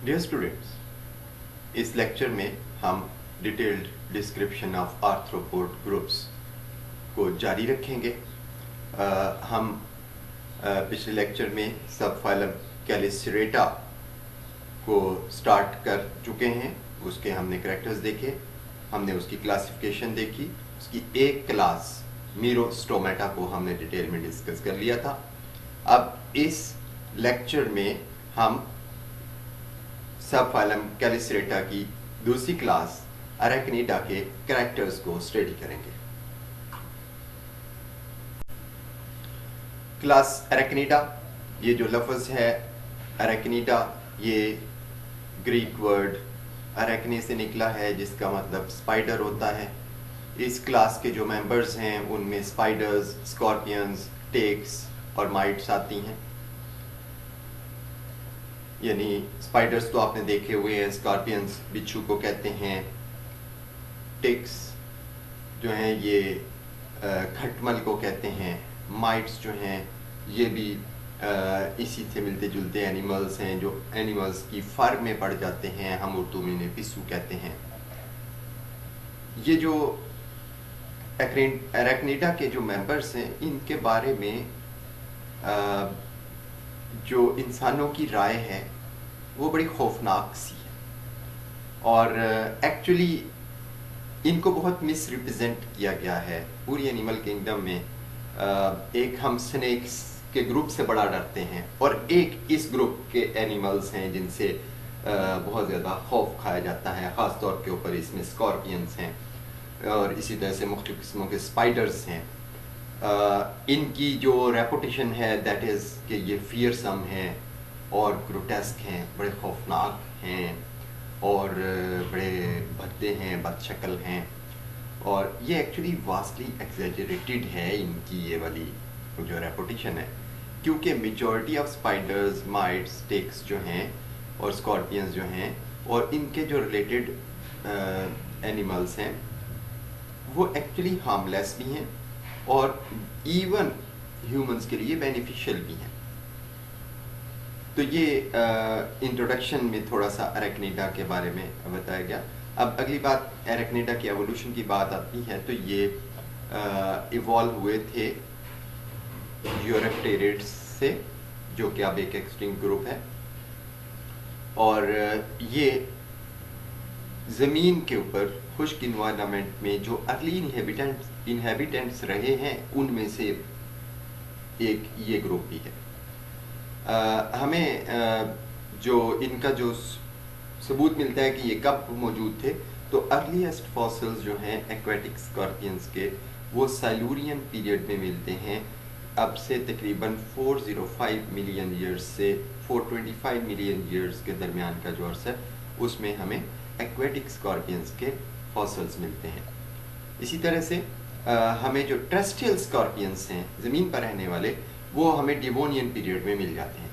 Dear students, इस lecture में हम detailed description of arthropod groups को जारी रखेंगे। हम पिछले लेक्चर में सब फाइलम कैलिसरेटा को स्टार्ट कर चुके हैं। उसके हमने करैक्टर्स देखे, हमने उसकी क्लासिफिकेशन देखी, उसकी एक क्लास मीरोस्टोमेटा को हमने डिटेल में डिस्कस कर लिया था। अब इस लेक्चर में हम सब फाइलम कैलिसरेटा की दूसरी क्लास अरेक्निडा के करैक्टर्स को स्टडी करेंगे। क्लास अरेक्निडा, ये जो लफ्ज़ है अरेक्निडा, ये ग्रीक वर्ड अरेक्ने से निकला है, जिसका मतलब स्पाइडर होता है। इस क्लास के जो मेंबर्स हैं उनमें स्पाइडर्स, स्कॉर्पियंस, टेक्स और माइट्स आती हैं। यानी स्पाइडर्स तो आपने देखे हुए हैं, स्कॉर्पियंस बिच्छू को कहते हैं, टिक्स जो हैं ये खटमल को कहते हैं, माइट्स जो हैं ये भी इसी से मिलते जुलते एनिमल्स हैं जो एनिमल्स की फर में पड़ जाते हैं। हम उर्दू में इन्हें पिस्सू कहते हैं। ये जो अरेक्निडा के जो मेंबर्स हैं इनके बारे में जो इंसानों की राय है वो बड़ी खौफनाक सी है, और एक्चुअली इनको बहुत मिस रिप्रेजेंट किया गया है पूरी एनिमल किंगडम में। एक हम स्नेक्स के ग्रुप से बड़ा डरते हैं, और एक इस ग्रुप के एनिमल्स हैं जिनसे बहुत ज़्यादा खौफ खाया जाता है। ख़ास तौर के ऊपर इसमें स्कॉर्पियंस हैं और इसी तरह से मुख्तलिफ किस्मों के स्पाइडर्स हैं। इनकी जो रेपुटेशन है दैट इज़ कि ये फियरसम हैं और ग्रोटेस्क हैं, बड़े खौफनाक हैं और बड़े भद्दे हैं, बदशक्ल हैं, और ये एक्चुअली वास्टली एक्सैजरेटेड है इनकी ये वाली जो रेपुटेशन है, क्योंकि majority of spiders, mites, ticks जो हैं और स्कॉर्पियंस जो हैं और इनके जो रिलेटेड एनिमल्स हैं वो एक्चुअली हार्मलेस भी हैं और इवन ह्यूमंस के लिए बेनिफिशियल भी हैं। तो ये इंट्रोडक्शन में थोड़ा सा अरेक्निडा के बारे में बताया गया। अब अगली बात अरेक्निडा की एवोल्यूशन की बात आती है, तो ये इवॉल्व हुए थे यूरोप्टेरिड्स से, जो कि अब एक एक्सटिंक्ट ग्रुप है, और ये ज़मीन के ऊपर खुश्क इन्वायरमेंट में जो अर्ली इनहेबिटेंट्स रहे हैं उनमें से एक ये ग्रुप भी है। हमें जो इनका जो सबूत मिलता है कि ये कब मौजूद थे, तो अर्लीस्ट फॉसिल्स जो हैं एक्वेटिक स्कॉर्पियंस के वो साइलूरियन पीरियड में मिलते हैं। अब से तकरीबन 405 मिलियन ईयर्स से 425 मिलियन ईयर्स के दरमियान का जो अर्सा है उसमें हमें एक्वेटिक स्कॉर्पियंस के फॉसिल्स मिलते हैं। इसी तरह से हमें जो टेरेस्ट्रियल स्कॉर्पियंस हैं ज़मीन पर रहने वाले, वो हमें डिवोनियन पीरियड में मिल जाते हैं।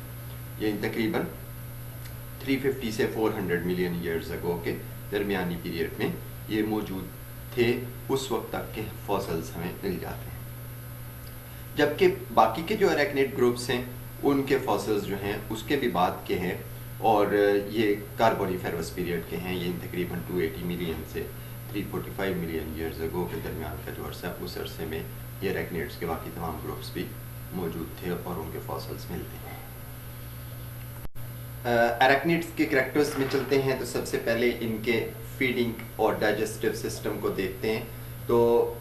ये तकरीबन 350 से 400 मिलियन ईयर्स अगो के दरमियानी पीरियड में ये मौजूद थे। उस वक्त तक के फॉसिल्स हमें मिल जाते हैं, जबकि बाकी के जो अरेक्निड ग्रुप्स हैं उनके फॉसिल्स जो हैं उसके भी बाद के हैं, और ये कार्बोनिफेरस पीरियड के हैं। ये तकरीबन 280 मिलियन से 345 मिलियन ईयर्स अगो के दरमियान का जो अर्सा, उस अरसे में ये अरेक्निड्स के बाकी तमाम ग्रुप्स भी मौजूद थे और उनके फॉसिल्स मिलते हैं। अरेक्निड्स के करैक्टर्स में चलते हैं, तो सबसे पहले इनके फीडिंग और डाइजेस्टिव सिस्टम को देखते हैं। तो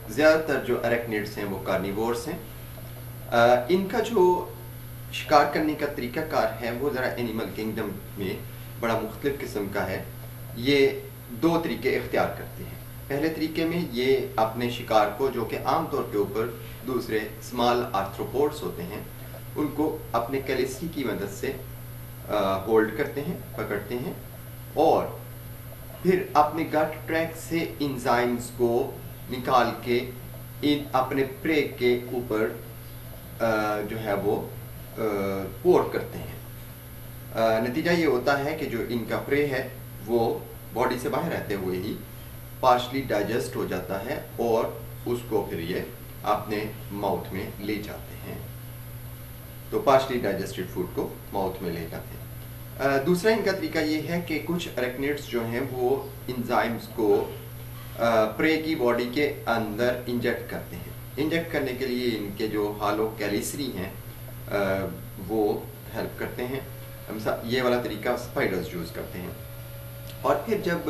ज़्यादातर जो अरेक्निड्स हैं वो कार्निवोर्स हैं। इनका जो शिकार करने का तरीक़ाकार है वो ज़रा एनिमल किंगडम में बड़ा मुख्तलिफ किस्म का है। ये दो तरीके इख्तियार करते हैं। पहले तरीके में ये अपने शिकार को, जो कि आम तौर के ऊपर दूसरे स्मॉल आर्थ्रोपोड्स होते हैं, उनको अपने कैलिसी की मदद से होल्ड करते हैं, पकड़ते हैं, और फिर अपने गट ट्रैक से इंजाइम्स को निकाल के इन अपने प्रे के ऊपर जो है वो पोर करते हैं। नतीजा ये होता है कि जो इनका प्रे है वो बॉडी से बाहर रहते हुए ही पार्शली डाइजेस्ट हो जाता है और उसको फिर ये अपने माउथ में ले जाते हैं। तो पार्शली डाइजेस्टेड फूड को माउथ में ले जाते हैं। दूसरा इनका तरीका ये है कि कुछ अरेक्निड्स जो हैं वो इंजाइम्स को प्रे की बॉडी के अंदर इंजेक्ट करते हैं। इंजेक्ट करने के लिए इनके जो हालो कैलिसरी हैं वो हेल्प करते हैं। ये वाला तरीका स्पाइडर्स यूज़ करते हैं। और फिर जब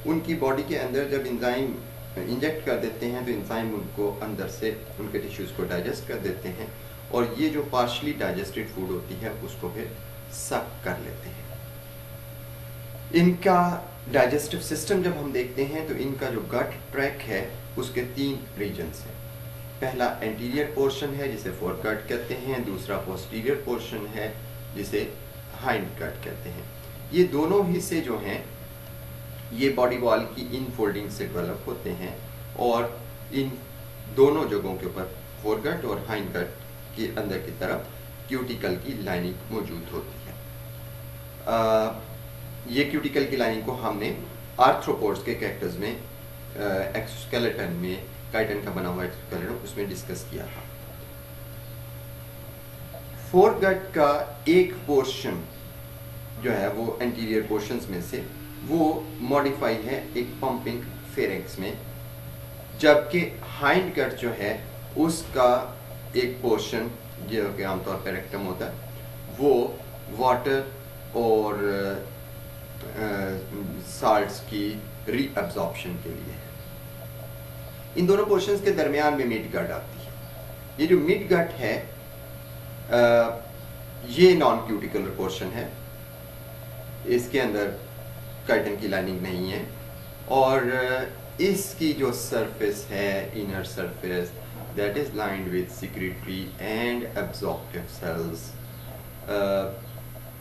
उनकी बॉडी के अंदर जब इंजाइम इंजेक्ट कर देते हैं तो इंजाइम उनको अंदर से उनके टिश्यूज़ को डाइजेस्ट कर देते हैं और ये जो पार्शली डाइजेस्टेड फूड होती है उसको फिर सक कर लेते हैं। इनका डाइजेस्टिव सिस्टम जब हम देखते हैं तो इनका जो गट ट्रैक है उसके 3 रीजन्स हैं। पहला एंटीरियर पोर्शन है जिसे फोर गट कहते हैं, दूसरा पोस्टीरियर पोर्शन है जिसे हाइंड गट कहते हैं। ये दोनों हिस्से जो हैं ये बॉडी वॉल की इन फोल्डिंग से डेवलप होते हैं और इन दोनों जगहों के ऊपर फोर गट और हाइंड गट के अंदर की तरफ क्यूटिकल की लाइनिंग मौजूद होती है। ये क्यूटिकल की लाइनिंग को हमने आर्थ्रोपोड्स के कैरेक्टर्स में एक्सोस्केलेटन में काइटिन का बना हुआ एक्सोस्केलेटन उसमें डिस्कस किया था। फोर गट का एक पोर्शन जो है वो एंटीरियर पोर्शंस में से वो मॉडिफाई है एक पंपिंग फेरिंग्स में, जबकि हाइंड गट जो है उसका एक पोर्शन जो कि आमतौर पर रेक्टम होता है वो वाटर और साल्ट्स की रीअब्जॉर्प्शन के लिए है। इन दोनों पोर्शंस के दरमियान में मिड गट आती है। ये जो मिड गट है ये नॉन क्यूटिकुलर पोर्शन है, इसके अंदर काइटिन की लाइनिंग नहीं है और इसकी जो सरफेस है inner surface that is lined with secretory and absorptive cells.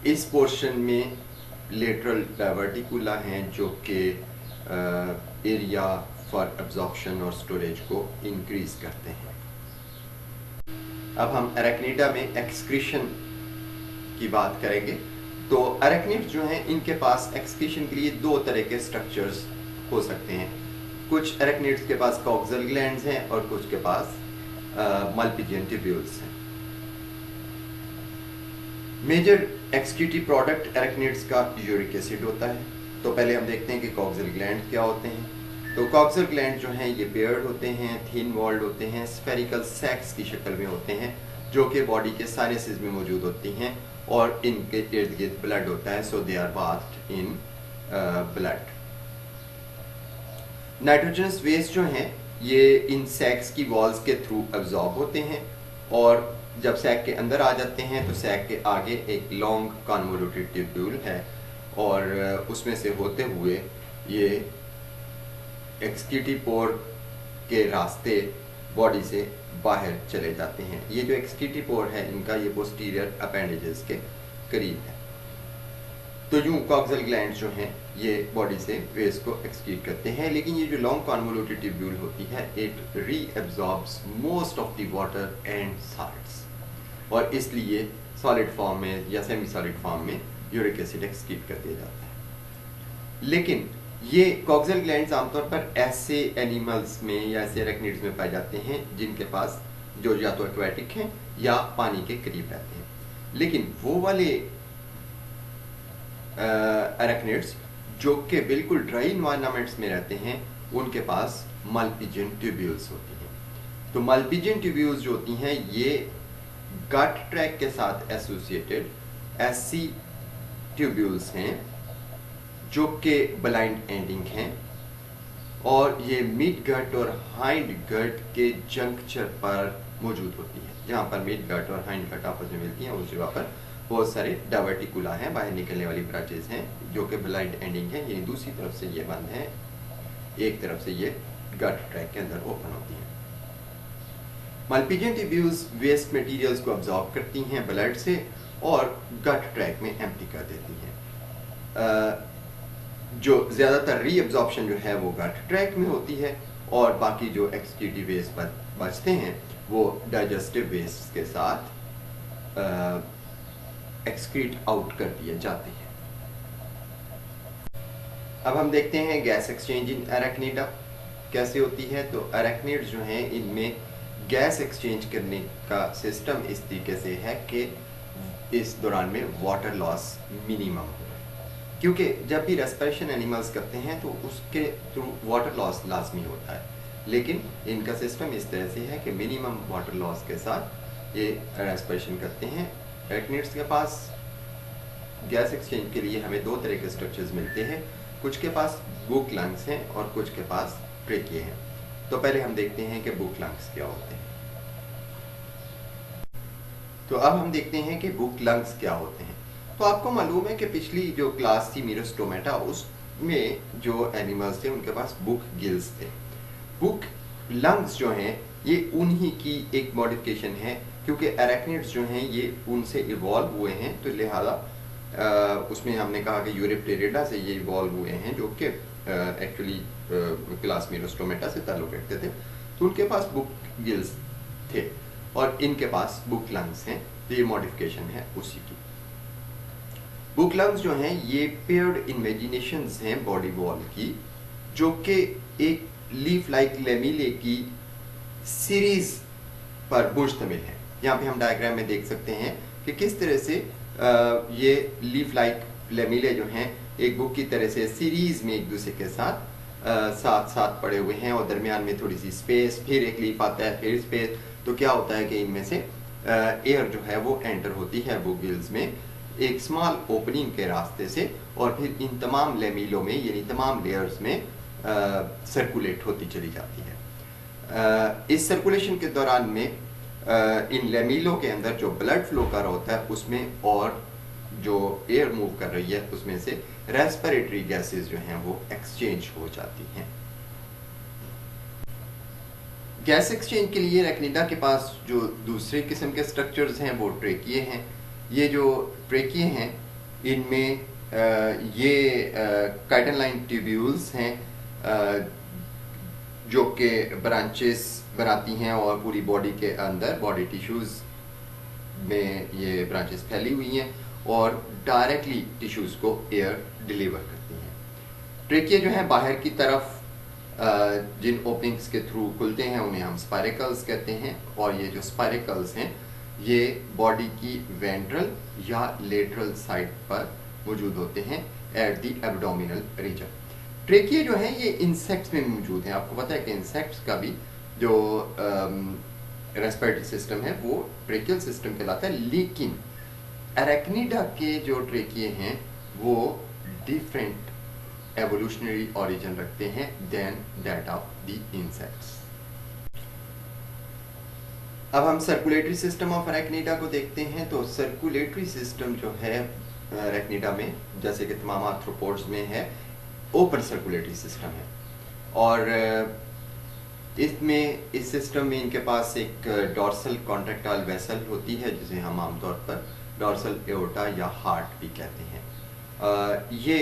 इस पोर्शन में लेटरल डाइवर्टिकुला हैं जो कि एरिया फॉर एब्जॉर्प्शन और स्टोरेज को इंक्रीज करते हैं। अब हम अरेक्निडा में एक्सक्रीशन की बात करेंगे। तो अरेक्निड्स जो हैं इनके पास एक्सक्रीशन के लिए 2 तरह के स्ट्रक्चर्स हो सकते हैं। कुछ अरेक्निड्स के पास कॉक्सल ग्लैंड्स हैं और कुछ के पास मल्पीजियन ट्यूब्यूल्स हैं। मेजर एक्सक्रीटिव प्रोडक्ट अरेक्निड्स का यूरिक एसिड होता है। तो पहले हम देखते हैं कि कॉक्सल ग्लैंड क्या होते हैं। तो कॉक्सल ग्लैंड जो हैं ये पेयर्ड होते हैं, थिन वॉल्ड होते हैं, स्फेरिकल सैक्स की शक्ल में होते हैं जो कि बॉडी के साइनसेस में मौजूद होती हैं और इनके इर्द गिर्द ब्लड होता है, so they are bathed in blood. Nitrogenous waste जो हैं ये इन सैक्स की वॉल्स के थ्रू एब्जॉर्ब होते हैं और जब सैक के अंदर आ जाते हैं तो सैक के आगे एक लॉन्ग कन्वोल्यूटेड ट्यूब्यूल है और उसमें से होते हुए ये एक्सक्रीटिव पोर के रास्ते बॉडी से बाहर चले जाते हैं। ये जो एक्सक्रीटिव पोर है इनका ये पोस्टीरियर अपेंडेजेस के करीब है। तो यूं कॉक्सल ग्लैंड जो हैं ये बॉडी से वेस्ट को एक्सक्रीट करते हैं, लेकिन ये जो लॉन्ग कन्वोल्यूटेड ट्यूब्यूल होती है it reabsorbs most of the water and salts और इसलिए सॉलिड फॉर्म में या सेमी सॉलिड फॉर्म में यूरिक एसिड एक्सक्रीट कर दिया जाता है। लेकिन ये कॉक्सल ग्लैंड्स आमतौर पर ऐसे एनिमल्स में या ऐसे अरेक्निड्स में पाए जाते हैं जिनके पास जो या तो एक्वेटिक हैं या पानी के करीब रहते हैं। लेकिन वो वाले अरेक्निड्स जो कि बिल्कुल ड्राई इन्वायरमेंट्स में रहते हैं उनके पास मल्पीजियन ट्यूब्यूल्स होती हैं। तो मल्पीजियन ट्यूब्यूल्स जो होती हैं ये गट ट्रैक के साथ एसोसिएटेड ऐसी ट्यूब्यूल्स हैं जो कि ब्लाइंड एंडिंग हैं और ये मिड गट और हाइंड गट के जंक्चर पर मौजूद होती है। जहाँ पर मिड गट और हाइंड गट आपस में मिलती हैं उस जगह पर बहुत सारे डाइवर्टिकुला हैं, बाहर निकलने वाली ब्रांचेस हैं जो कि ब्लाइंड एंडिंग है। ये दूसरी तरफ से ये बंद है, एक तरफ से ये गट ट्रैक के अंदर ओपन होती है। मल्पीजियन ट्यूब्यूल्स वेस्ट मटेरियल्स को अब्जॉर्ब करती हैं ब्लड से और गट ट्रैक में एम्प्टी कर देती हैं। जो ज़्यादातर रीअब्जॉर्प्शन जो है वो गट ट्रैक में होती है और बाकी जो एक्सक्रीटिव वेस्ट बचते हैं वो डाइजेस्टिव वेस्ट के साथ एक्सक्रीट आउट कर दिए जाते हैं। अब हम देखते हैं गैस एक्सचेंज इन अरेक्निडा कैसे होती है। तो अरेक्निड जो हैं इनमें गैस एक्सचेंज करने का सिस्टम इस तरीके से है कि इस दौरान में वाटर लॉस मिनिमम हो, क्योंकि जब भी रेस्पिरेशन एनिमल्स करते हैं तो उसके थ्रू वाटर लॉस लाजमी होता है, लेकिन इनका सिस्टम इस तरह से है कि मिनिमम वाटर लॉस के साथ ये रेस्पिरेशन करते हैं। एरेक्निड्स के पास गैस एक्सचेंज के लिए हमें दो तरह के स्ट्रक्चर्स मिलते हैं, कुछ के पास बुक लंग्स हैं और कुछ के पास ट्रेकिए हैं। तो पहले हम देखते हैं कि बुक लंग्स क्या होते हैं। तो अब हम देखते हैं कि बुक लंग्स क्या होते हैं। तो आपको मालूम है कि पिछली जो क्लास थी मीरोस्टोमेटा, उसमें जो एनिमल्स थे उनके पास बुक गिल्स थे। बुक लंग्स जो हैं ये उन्हीं की एक मॉडिफिकेशन है, क्योंकि एरेक्निड्स जो हैं ये उनसे इवॉल्व हुए हैं, तो लिहाजा उसमें हमने कहा कि यूरोप्टेरिडा से ये इवॉल्व हुए हैं, जो कि एक्चुअली क्लास मीरोस्टोमेटा से ताल्लुक़ रखते थे। तो उनके पास बुक गिल्स थे और इनके पास बुक लंग्स हैं, तो ये मॉडिफिकेशन है उसी की। बुक लंग्स जो हैं ये पेयर्ड इमेजिनेशंस हैं बॉडी वॉल की, जो कि एक लीफ लाइक लेमिले की सीरीज पर मुश्तमिल है। यहाँ पे हम डायग्राम में देख सकते हैं कि किस तरह से ये लीफ लाइक लेमिले जो हैं एक बुक की तरह से सीरीज में एक दूसरे के साथ साथ साथ पड़े हुए हैं, और दरमियान में थोड़ी सी स्पेस, फिर एक लीफ आता है, फिर स्पेस। तो क्या होता है कि इनमें से एयर जो है वो एंटर होती है बुक गिल्स में एक स्मॉल ओपनिंग के रास्ते से, और फिर इन तमाम लेमिलों में यानी तमाम लेयर्स में सर्कुलेट होती चली जाती है। इस सर्कुलेशन के दौरान में इन लेमिलों के अंदर जो ब्लड फ्लो कर रहा होता है उसमें, और जो एयर मूव कर रही है उसमें से रेस्पिरेटरी गैसेस जो हैं वो एक्सचेंज हो जाती हैं। गैस एक्सचेंज के लिए एरेक्निडा के पास जो दूसरे किस्म के स्ट्रक्चर्स हैं वो ट्रेकिए हैं। ये जो ट्रेकिए हैं इनमें ये काइटिन ट्यूब्यूल्स हैं जो कि ब्रांचेस बनाती हैं और पूरी बॉडी के अंदर बॉडी टिश्यूज़ में ये ब्रांचेस फैली हुई हैं और डायरेक्टली टिश्यूज़ को एयर डिलीवर करती हैं। ट्रेकिए जो है बाहर की तरफ जिन ओपनिंग्स के थ्रू खुलते हैं उन्हें हम स्पाइरेकल्स कहते हैं, और ये जो स्पाइरेकल्स हैं ये बॉडी की वेंट्रल या लेटरल साइड पर मौजूद होते हैं एट द एब्डोमिनल रीजन। ट्रेकिए जो है ये इंसेक्ट्स में मौजूद हैं। आपको पता है कि इंसेक्ट्स का भी जो रेस्पिरेटरी सिस्टम है वो ट्रेकियल सिस्टम कहलाता है, लेकिन एरेक्निडा के जो ट्रेकिए हैं वो डिफरेंट एवोल्यूशनरी ओरिजिन रखते हैं then that of the insects. अब हम सर्कुलेटरी सिस्टम ऑफ एरेक्निडा को देखते हैं। तो सर्कुलेटरी सिस्टम जो है एरेक्निडा में, जैसे कि तमाम आर्थ्रोपोड्स में है, ओपन सर्कुलेटरी सिस्टम है, और इसमें इस सिस्टम में इनके पास एक डॉर्सल कॉन्ट्रैक्टाइल वेसल होती है जिसे हम आमतौर पर डॉर्सल एओर्टा या हार्ट भी कहते हैं। ये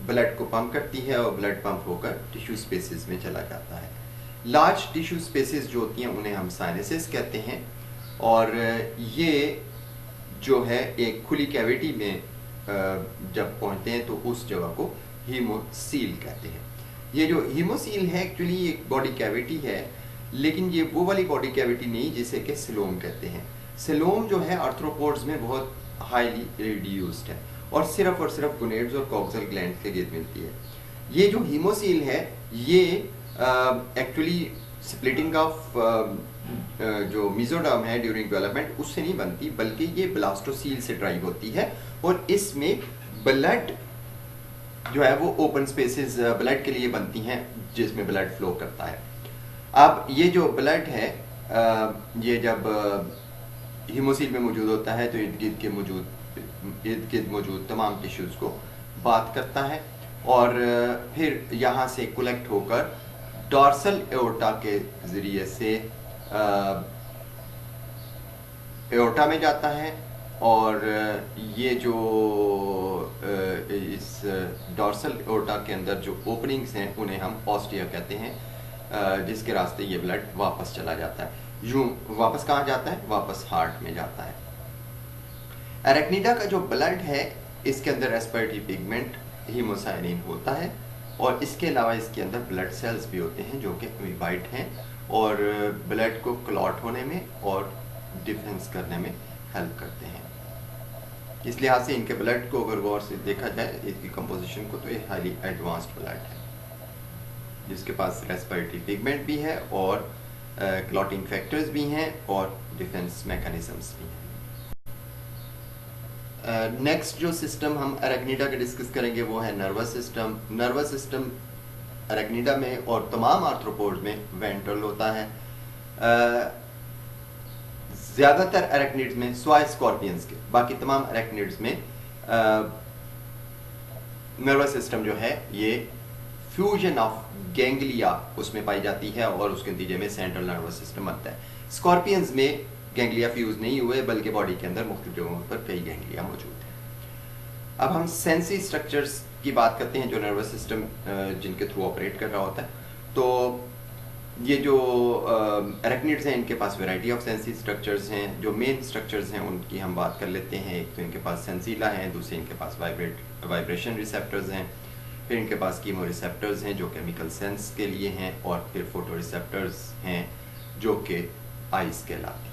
ब्लड को पंप करती है और ब्लड पंप होकर टिश्यू स्पेसेस में चला जाता है। लार्ज टिश्यू स्पेसेस जो होती हैं उन्हें हम साइनसेस कहते हैं, और ये जो है एक खुली कैविटी में जब पहुंचते हैं तो उस जगह को हीमोसील कहते हैं। ये जो हीमोसील है एक्चुअली एक बॉडी कैविटी है, लेकिन ये वो वाली बॉडी कैविटी नहीं जिसे कि सिलोम कहते हैं। सिलोम जो है आर्थ्रोपोड्स में बहुत हाईली रिड्यूस्ड है और सिर्फ गोनेड्स और कॉक्सल ग्लैंड के गिर्द मिलती है। ये जो हीमोसील है ये एक्चुअली स्प्लिटिंग ऑफ जो मेसोडर्म है ड्यूरिंग डेवलपमेंट उससे नहीं बनती, बल्कि ये ब्लास्टोसील से ड्राइव होती है, और इसमें ब्लड जो है वो ओपन स्पेसेस ब्लड के लिए बनती हैं जिसमें ब्लड फ्लो करता है। अब ये जो ब्लड है ये जब हीमोसील में मौजूद होता है तो इर्द गिर्द मौजूद तमाम टिश्यूज़ को बात करता है, और फिर यहाँ से कलेक्ट होकर डॉर्सल एओर्टा के ज़रिए से एओर्टा में जाता है, और ये जो इस डॉर्सल एओर्टा के अंदर जो ओपनिंग्स हैं उन्हें हम ऑस्टिया कहते हैं, जिसके रास्ते ये ब्लड वापस चला जाता है। यूं वापस कहाँ जाता है? वापस हार्ट में जाता है। एरेक्निडा का जो ब्लड है इसके अंदर रेस्पिरेटरी पिगमेंट हीमोसाइनिन होता है, और इसके अलावा इसके अंदर ब्लड सेल्स भी होते हैं जो कि अमीबाइट हैं और ब्लड को क्लॉट होने में और डिफेंस करने में हेल्प करते हैं। इस लिहाज से इनके ब्लड को अगर गौर से देखा जाए, इसकी कंपोजिशन को, तो ये हाईली एडवांस्ड ब्लड है जिसके पास रेस्पिरेटरी पिगमेंट भी है और क्लॉटिंग फैक्टर्स भी हैं और डिफेंस मैकेनिज्म्स भी हैं। नेक्स्ट जो सिस्टम हम अरेक्निडा का डिस्कस करेंगे वो है nervous system. Nervous system Arachnida में और तमाम आर्थ्रोपोड्स में वेंट्रल होता है। ज़्यादातर अरेक्निड्स में स्वाय स्कॉर्पियंस के, बाकी तमाम अरेक्निड्स में नर्वस सिस्टम जो है ये फ्यूजन ऑफ गैंग्लिया उसमें पाई जाती है और उसके नतीजे में सेंट्रल नर्वस सिस्टम बनता है। स्कॉर्पियंस में गैंग्लिया फ्यूज नहीं हुए, बल्कि बॉडी के अंदर मुख्तलिफ जगहों पर कई गैंग्लिया मौजूद हैं। अब हम सेंसरी स्ट्रक्चर्स की बात करते हैं जो नर्वस सिस्टम जिनके थ्रू ऑपरेट कर रहा होता है। तो ये जो अरेक्निड्स हैं इनके पास वैरायटी ऑफ सेंसरी स्ट्रक्चर्स हैं। जो मेन स्ट्रक्चर्स हैं उनकी हम बात कर लेते हैं। एक तो इनके पास सेंसीला हैं, दूसरे इनके पास वाइब्रेशन रिसेप्टर्स हैं, फिर इनके पास कीमो रिसेप्टर्स हैं जो केमिकल सेंस के लिए हैं, और फिर फोटो रिसेप्टर्स हैं जो कि आइस कहलाती हैं।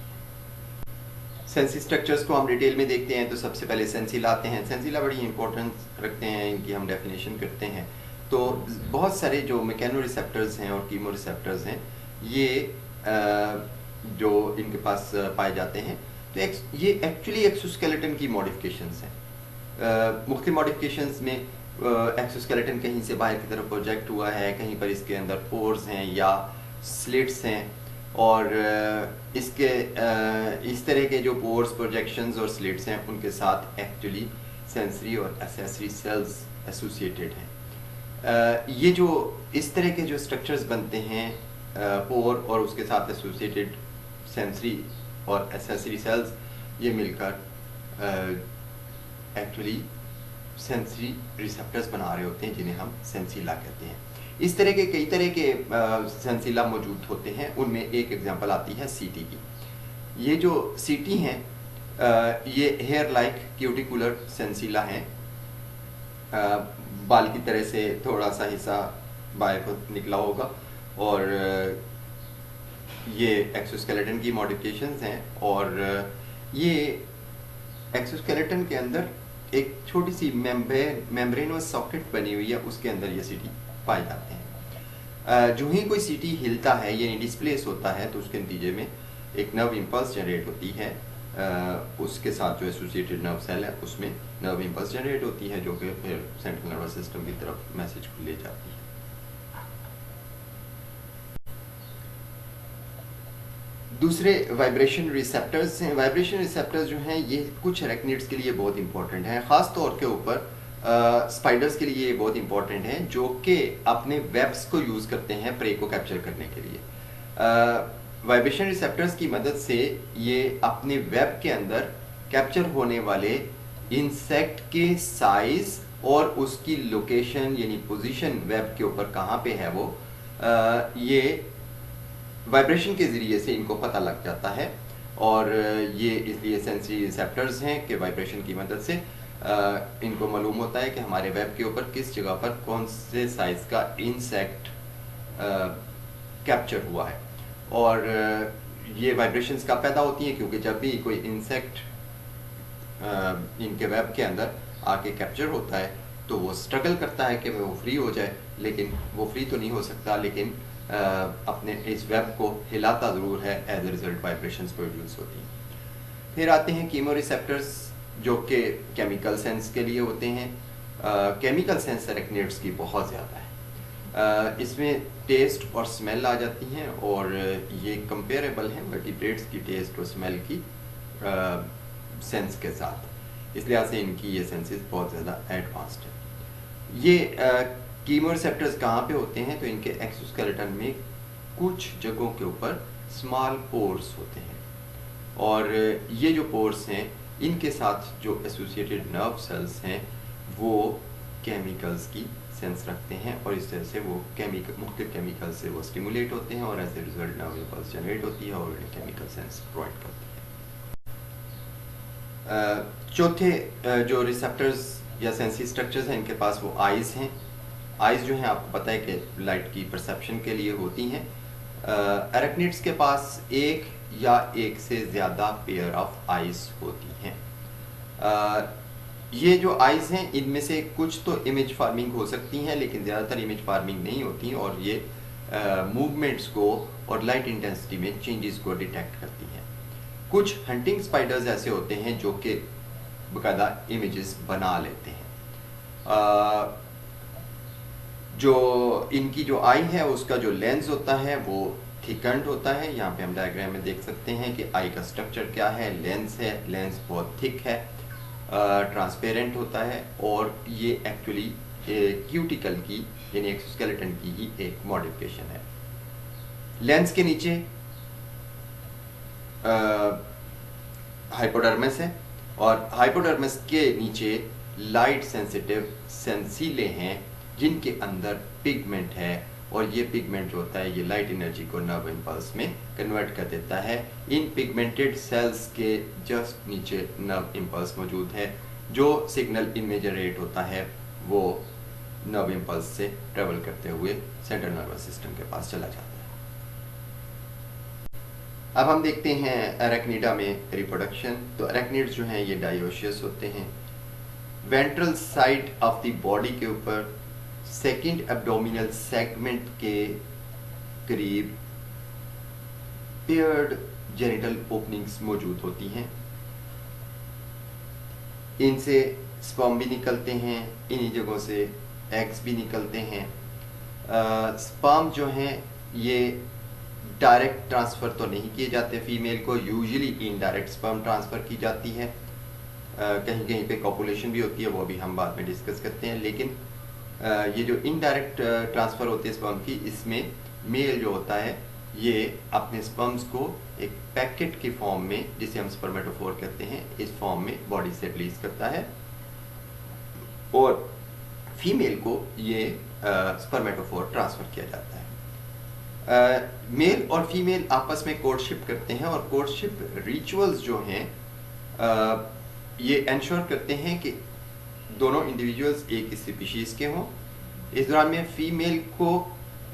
सेंसी स्ट्रक्चर्स को हम डिटेल में देखते हैं तो सबसे पहले सेंसीला आते हैं। सेंसीला बड़ी इंपॉर्टेंस रखते हैं, इनकी हम डेफिनेशन करते हैं। तो बहुत सारे जो मैकेनो रिसेप्टर्स हैं और कीमो रिसेप्टर्स हैं ये जो इनके पास पाए जाते हैं, तो ये एक्चुअली एक्सोस्केलेटन की मॉडिफिकेशंस हैं। मुख्तलिफ मॉडिफिकेशंस में एक्सोस्केलेटन कहीं से बाहर की तरफ प्रोजेक्ट हुआ है, कहीं पर इसके अंदर पोर्स हैं या स्लिट्स हैं, और इसके इस तरह के जो पोर्स, प्रोजेक्शंस और स्लिट्स हैं उनके साथ एक्चुअली सेंसरी और एसेसरी सेल्स एसोसिएटेड हैं। ये जो इस तरह के जो स्ट्रक्चर्स बनते हैं पोर और उसके साथ एसोसिएटेड सेंसरी और एसेसरी सेल्स, ये मिलकर एक्चुअली सेंसरी रिसेप्टर्स बना रहे होते हैं जिन्हें हम सेंसीला कहते हैं। इस तरह के कई तरह के सेंसीला मौजूद होते हैं। उनमें एक एग्जांपल आती है सीटी की। ये जो सीटी हैं ये हेयर लाइक क्यूटिकुलर सेंसीला हैं। बाल की तरह से थोड़ा सा हिस्सा बाहर को निकला होगा, और ये एक्सोस्केलेटन की मॉडिफिकेशंस हैं, और ये एक्सोस्केलेटन के अंदर एक छोटी सी मेम्ब्रेनस सॉकेट बनी हुई है, उसके अंदर ये सीटी पाए जाते हैं। जो ही कोई सीटी हिलता है यानी डिस्प्लेस होता है तो उसके नतीजे में एक नर्व इम्पल्स जनरेट होती है। उसके साथ जो एसोसिएटेड नर्व सेल है उसमें नर्व इम्पल्स जनरेट होती है जो कि फिर सेंट्रल नर्वस सिस्टम की तरफ मैसेज को ले जाती है। दूसरे वाइब्रेशन रिसेप्टर्स हैं। वाइब्रेशन रिसेप्टर्स जो हैं ये कुछ अरेक्निड्स के लिए बहुत इंपॉर्टेंट हैं, ख़ास तौर के ऊपर स्पाइडर्स के लिए ये बहुत इंपॉर्टेंट हैं जो कि अपने वेब्स को यूज़ करते हैं प्रे को कैप्चर करने के लिए। वाइब्रेशन रिसेप्टर्स की मदद से ये अपने वेब के अंदर कैप्चर होने वाले इंसेक्ट के साइज और उसकी लोकेशन यानी पोजीशन वेब के ऊपर कहाँ पे है वो, ये वाइब्रेशन के ज़रिए से इनको पता लग जाता है। और ये इसलिए सेंसरी रिसेप्टर्स हैं कि वाइब्रेशन की मदद से इनको मालूम होता है कि हमारे वेब के ऊपर किस जगह पर कौन से साइज़ का इंसेक्ट कैप्चर हुआ है। और ये वाइब्रेशंस कब पैदा होती हैं, क्योंकि जब भी कोई इंसेक्ट इनके वेब के अंदर आके कैप्चर होता है तो वो स्ट्रगल करता है कि वो फ्री हो जाए, लेकिन वो फ्री तो नहीं हो सकता, लेकिन अपने इस वेब को हिलाता ज़रूर है। As a result vibrations produce होती हैं। फिर आते हैं कीमो रिसेप्टर्स जो कि केमिकल सेंस के लिए होते हैं। केमिकल सेंस अरेक्निड्स की बहुत ज़्यादा है। इसमें टेस्ट और स्मेल आ जाती हैं और ये कंपेरेबल हैं वर्टिब्रेट्स की टेस्ट और स्मेल की सेंस के साथ। इस लिहाज से इनकी ये सेंसेस बहुत ज़्यादा एडवांस्ड है। ये कीमो रिसेप्टर्स कहाँ पे होते हैं, तो इनके एक्सोस्केलेटन में कुछ जगहों के ऊपर स्मॉल पोर्स होते हैं, और ये जो पोर्स हैं इनके साथ जो एसोसिएटेड नर्व सेल्स हैं वो केमिकल्स की सेंस रखते हैं, और इस तरह से वो मुख्तलिफ केमिकल से वो स्टिमुलेट होते हैं और as a result nerve impulse generate होती है और केमिकल सेंस प्रोवाइड करती है। चौथे जो रिसेप्टर्स या सेंसी स्ट्रक्चर्स हैं इनके पास वो आइज़ हैं। आइज़ जो हैं आपको पता है कि लाइट की परसेप्शन के लिए होती हैं। अरेक्निड्स के पास एक या एक से ज़्यादा पेयर ऑफ आइज़ होती हैं। ये जो आइज़ हैं इनमें से कुछ तो इमेज फार्मिंग हो सकती हैं, लेकिन ज़्यादातर इमेज फार्मिंग नहीं होती, और ये मूवमेंट्स को और लाइट इंटेंसिटी में चेंजेस को डिटेक्ट करती हैं। कुछ हंटिंग स्पाइडर्स ऐसे होते हैं जो कि बकायदा इमेजेस बना लेते हैं। जो इनकी जो आई है उसका जो लेंस होता है वो थिकंड होता है। यहाँ पे हम डायग्राम में देख सकते हैं कि आई का स्ट्रक्चर क्या है। लेंस है, लेंस बहुत थिक है, ट्रांसपेरेंट होता है, और ये एक्चुअली क्यूटिकल की यानी एक्सोस्केलेटन की ही एक मॉडिफिकेशन है। लेंस के नीचे हाइपोडर्मिस है, और हाइपोडर्मिस के नीचे लाइट सेंसिटिव सेंसीले हैं जिनके अंदर पिगमेंट है, और ये पिगमेंट जो होता है ये लाइट एनर्जी को नर्व इम्पल्स में कन्वर्ट कर देता है। इन पिगमेंटेड सेल्स के जस्ट नीचे नर्व इम्पल्स मौजूद है। जो सिग्नल इनमें जनरेट होता है वो नर्व इम्पल्स से ट्रेवल करते हुए सेंट्रल नर्वस सिस्टम के पास चला जाता है। अब हम देखते हैं एरेक्निडा में रिप्रोडक्शन। तो एरेक्निड्स जो हैं ये डायोशियस होते हैं। Ventral side of the body के ऊपर सेकंड एब्डोमिनल सेगमेंट के करीब पेयर्ड जेनिटल ओपनिंग्स मौजूद होती हैं। इनसे स्पर्म भी निकलते हैं, इन्हीं जगहों से एग्स भी निकलते हैं। स्पर्म जो हैं ये डायरेक्ट ट्रांसफ़र तो नहीं किए जाते फीमेल को, यूजुअली इनडायरेक्ट स्पर्म ट्रांसफ़र की जाती है। कहीं कहीं पे कॉपुलेशन भी होती है, वो भी हम बाद में डिस्कस करते हैं। लेकिन ये जो इनडायरेक्ट ट्रांसफ़र होती है स्पर्म की, इसमें मेल जो होता है ये अपने स्पर्म्स को एक पैकेट की फॉर्म में, जिसे हम स्पर्मेटोफोर कहते हैं, इस फॉर्म में बॉडी से रिलीज करता है, और फीमेल को ये स्पर्मेटोफोर ट्रांसफ़र किया जाता है। मेल और फीमेल आपस में कोर्टशिप करते हैं, और कोर्टशिप रिचुअल्स जो हैं ये इंश्योर करते हैं कि दोनों इंडिविजुअल्स एक स्पीशीज़ के हों। इस दौरान में फीमेल को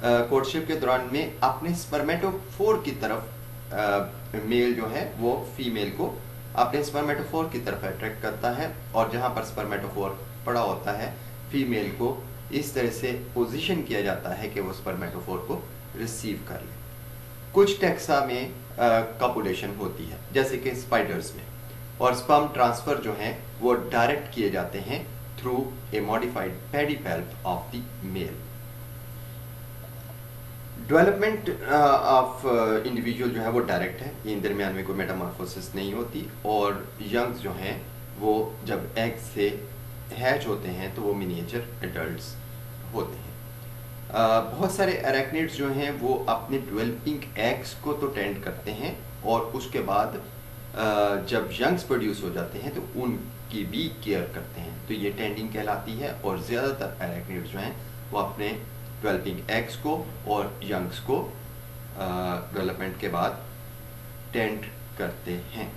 कोर्टशिप के दौरान में अपने स्पर्मेटोफोर की तरफ मेल जो है वो फीमेल को अपने स्पर्मेटोफोर की तरफ अट्रैक्ट करता है, और जहाँ पर स्पर्मेटोफोर पड़ा होता है फीमेल को इस तरह से पोजीशन किया जाता है कि वो स्पर्मेटोफोर को रिसीव कर ले। कुछ टैक्सा में कॉपुलेशन होती है, जैसे कि स्पाइडर्स में, और स्पर्म ट्रांसफ़र जो हैं वो डायरेक्ट किए जाते हैं through a modified pedipalp of the male. Development of individual जो है वो डायरेक्ट है, इन दरमियान में कोई मेटामॉर्फोसिस नहीं होती, और यंग्स जो हैं वो जब एग से हैच होते हैं तो वो मिनिएचर एडल्ट्स होते हैं। बहुत सारे एरेक्निड्स जो हैं वो अपने डेवलपिंग एग्स को तो टेंड करते हैं, और उसके बाद जब यंग्स प्रोड्यूस हो जाते हैं तो उनकी भी केयर करते हैं, तो ये टेंडिंग कहलाती है। और ज़्यादातर एरेक्निड्स जो हैं वो अपने डेवलपिंग एग्स को और यंग्स को डेवलपमेंट के बाद टेंड करते हैं।